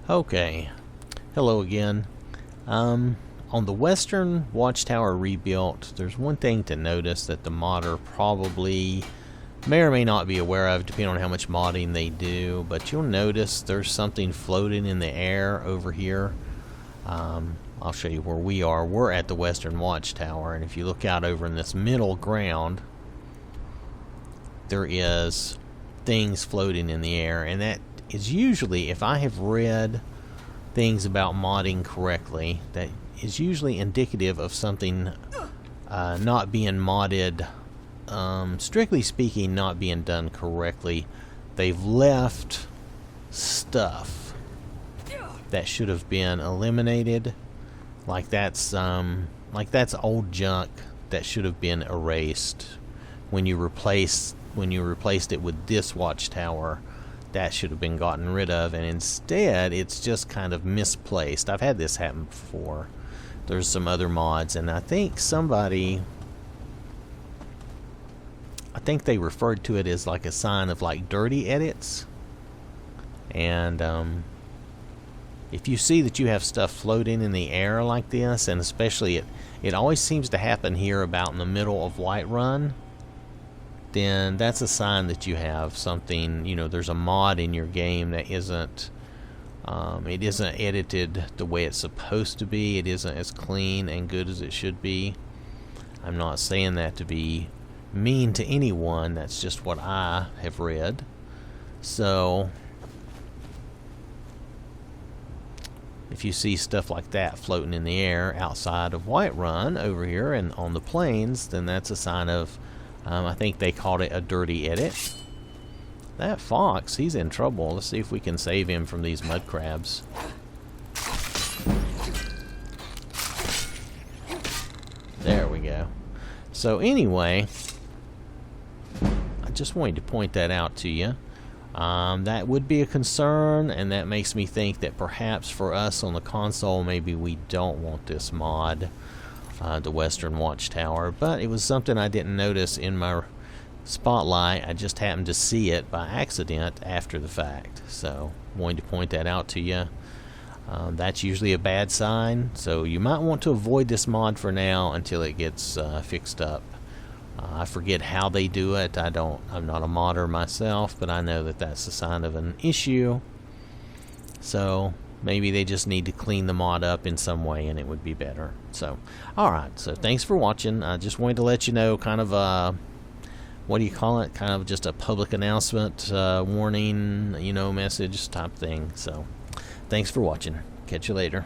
Okay, hello again. On the Western Watchtower rebuilt, there's one thing to notice that the modder probably may or may not be aware of, depending on how much modding they do, but you'll notice there's something floating in the air over here. I'll show you where we are. We're at the Western Watchtower, and if you look out over in this middle ground, there is things floating in the air, and that is usually, if I have read things about modding correctly, that is usually indicative of something not being modded, strictly speaking, not being done correctly. They've left stuff that should have been eliminated, like that's old junk that should have been erased when you replaced it with this watchtower. That should have been gotten rid of, and instead it's just kind of misplaced. I've had this happen before. There's some other mods, and I think they referred to it as like a sign of like dirty edits. And if you see that you have stuff floating in the air like this, and especially it always seems to happen here about in the middle of Whiterun, then that's a sign that you have something, there's a mod in your game that isn't edited the way it's supposed to be. It isn't as clean and good as it should be. I'm not saying that to be mean to anyone, that's just what I have read. So if you see stuff like that floating in the air outside of Whiterun over here and on the plains, then that's a sign of I think they called it a dirty edit. That fox, he's in trouble. Let's see if we can save him from these mud crabs. There we go. So anyway, I just wanted to point that out to you. That would be a concern, and that makes me think that perhaps for us on the console, maybe we don't want this mod. The Western Watchtower, but it was something I didn't notice in my spotlight. I just happened to see it by accident after the fact, so wanted to point that out to you. That's usually a bad sign, so you might want to avoid this mod for now until it gets fixed up. I forget how they do it. I'm not a modder myself, but I know that that's a sign of an issue, so maybe they just need to clean the mod up in some way and it would be better. So, alright, so thanks for watching. I just wanted to let you know, kind of what do you call it? Kind of just a public announcement, warning, message type thing. So, thanks for watching. Catch you later.